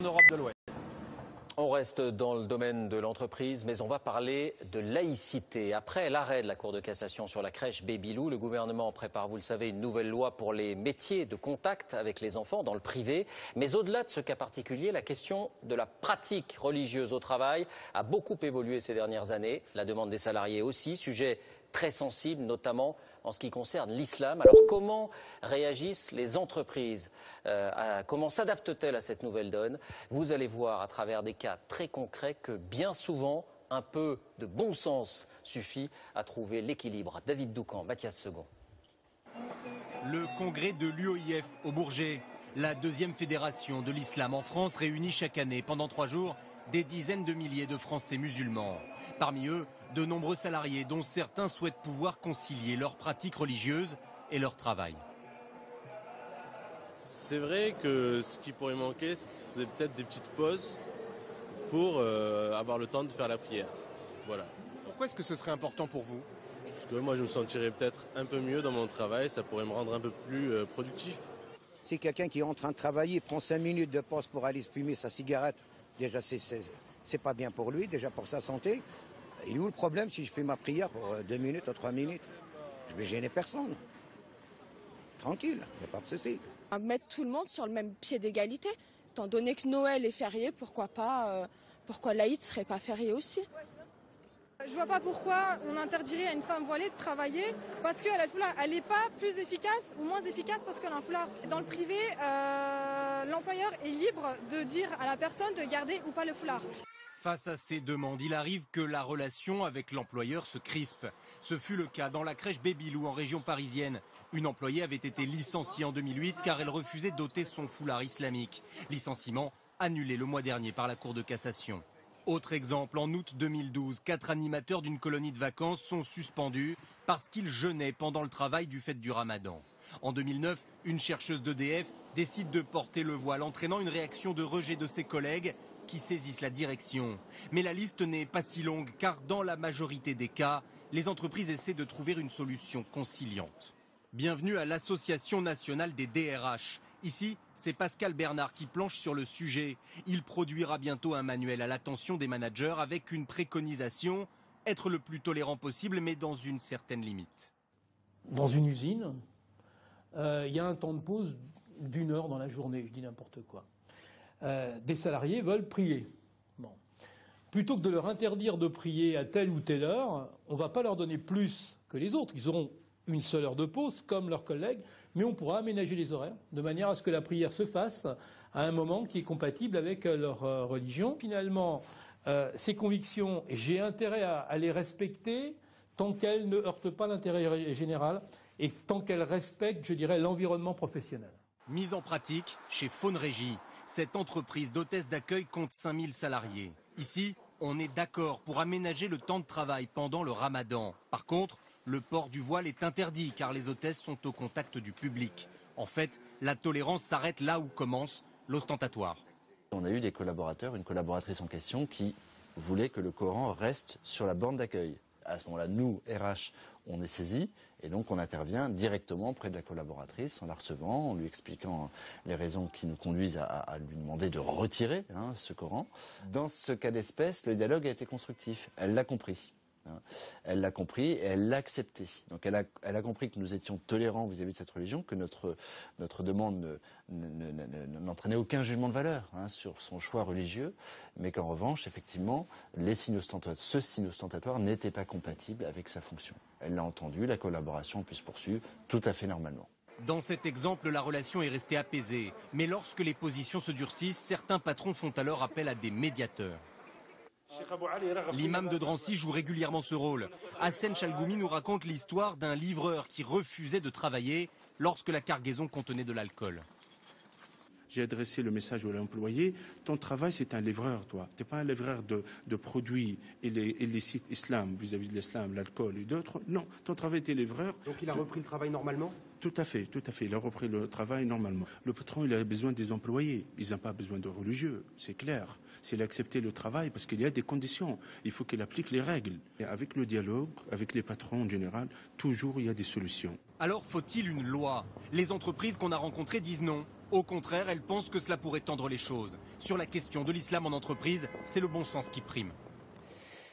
Europe de l'Ouest. On reste dans le domaine de l'entreprise, mais on va parler de laïcité. Après l'arrêt de la Cour de cassation sur la crèche Babylou, le gouvernement prépare, vous le savez, une nouvelle loi pour les métiers de contact avec les enfants dans le privé. Mais au-delà de ce cas particulier, la question de la pratique religieuse au travail a beaucoup évolué ces dernières années. La demande des salariés aussi, sujet très sensible, notamment en ce qui concerne l'islam. Alors comment réagissent les entreprises comment s'adaptent-elles à cette nouvelle donne? Vous allez voir à travers des cas très concrets que bien souvent, un peu de bon sens suffit à trouver l'équilibre. David Doucan, Mathias Second. Le congrès de l'UOIF au Bourget, la deuxième fédération de l'islam en France, réunit chaque année pendant 3 jours des dizaines de milliers de Français musulmans. Parmi eux, de nombreux salariés dont certains souhaitent pouvoir concilier leurs pratiques religieuses et leur travail. C'est vrai que ce qui pourrait manquer, c'est peut-être des petites pauses pour avoir le temps de faire la prière. Voilà. Pourquoi est-ce que ce serait important pour vous? Parce que moi, je me sentirais peut-être un peu mieux dans mon travail, ça pourrait me rendre un peu plus productif. Si quelqu'un qui est en train de travailler prend 5 minutes de pause pour aller fumer sa cigarette, déjà c'est pas bien pour lui, déjà pour sa santé. Il est où le problème si je fais ma prière pour 2 minutes ou 3 minutes? Je vais gêner personne. Tranquille, il n'y a pas de souci. Mettre tout le monde sur le même pied d'égalité. Étant donné que Noël est férié, pourquoi l'Aïd ne serait pas férié aussi? Je vois pas pourquoi on interdirait à une femme voilée de travailler parce qu'elle a le foulard. Elle n'est pas plus efficace ou moins efficace parce qu'elle a un foulard. Dans le privé, l'employeur est libre de dire à la personne de garder ou pas le foulard. Face à ces demandes, il arrive que la relation avec l'employeur se crispe. Ce fut le cas dans la crèche Babylou en région parisienne. Une employée avait été licenciée en 2008 car elle refusait d'ôter son foulard islamique. Licenciement annulé le mois dernier par la Cour de cassation. Autre exemple, en août 2012, 4 animateurs d'une colonie de vacances sont suspendus parce qu'ils jeûnaient pendant le travail du fait du ramadan. En 2009, une chercheuse d'EDF décide de porter le voile, entraînant une réaction de rejet de ses collègues qui saisissent la direction. Mais la liste n'est pas si longue car dans la majorité des cas, les entreprises essaient de trouver une solution conciliante. Bienvenue à l'Association nationale des DRH. Ici, c'est Pascal Bernard qui planche sur le sujet. Il produira bientôt un manuel à l'attention des managers avec une préconisation, être le plus tolérant possible mais dans une certaine limite. Dans une usine, il y a un temps de pause d'1 heure dans la journée, je dis n'importe quoi. Des salariés veulent prier. Bon. Plutôt que de leur interdire de prier à telle ou telle heure, on ne va pas leur donner plus que les autres. Ils auront une seule heure de pause, comme leurs collègues, mais on pourra aménager les horaires de manière à ce que la prière se fasse à un moment qui est compatible avec leur religion. Finalement, ces convictions, j'ai intérêt à les respecter tant qu'elles ne heurtent pas l'intérêt général et tant qu'elles respectent, je dirais, l'environnement professionnel. Mise en pratique chez Faune Régie. Cette entreprise d'hôtesse d'accueil compte 5000 salariés. Ici, on est d'accord pour aménager le temps de travail pendant le ramadan. Par contre, le port du voile est interdit car les hôtesses sont au contact du public. En fait, la tolérance s'arrête là où commence l'ostentatoire. On a eu des collaborateurs, une collaboratrice en question qui voulait que le Coran reste sur la borne d'accueil. À ce moment-là, nous, RH, on est saisis et donc on intervient directement auprès de la collaboratrice en la recevant, en lui expliquant les raisons qui nous conduisent à lui demander de retirer ce Coran. Dans ce cas d'espèce, le dialogue a été constructif. Elle l'a compris. Elle l'a compris et elle l'a accepté. Donc elle a compris que nous étions tolérants vis-à-vis de cette religion, que notre demande n'entraînait aucun jugement de valeur sur son choix religieux, mais qu'en revanche, effectivement, ce signe ostentatoire n'était pas compatible avec sa fonction. Elle l'a entendu, la collaboration a pu se poursuivre tout à fait normalement. Dans cet exemple, la relation est restée apaisée. Mais lorsque les positions se durcissent, certains patrons font alors appel à des médiateurs. L'imam de Drancy joue régulièrement ce rôle. Hassen Chalgoumi nous raconte l'histoire d'un livreur qui refusait de travailler lorsque la cargaison contenait de l'alcool. J'ai adressé le message à l'employé, ton travail c'est un livreur, toi. Tu n'es pas un livreur de produits illicites islam, vis-à-vis de l'islam, l'alcool et d'autres. Non, ton travail est livreur. Donc il a repris le travail normalement? Tout à fait, il a repris le travail normalement. Le patron, il a besoin des employés, ils n'ont pas besoin de religieux, c'est clair. S'il a accepté le travail, parce qu'il y a des conditions, il faut qu'il applique les règles. Et avec le dialogue, avec les patrons en général, toujours il y a des solutions. Alors faut-il une loi? Les entreprises qu'on a rencontrées disent non. Au contraire, elle pense que cela pourrait tendre les choses. Sur la question de l'islam en entreprise, c'est le bon sens qui prime.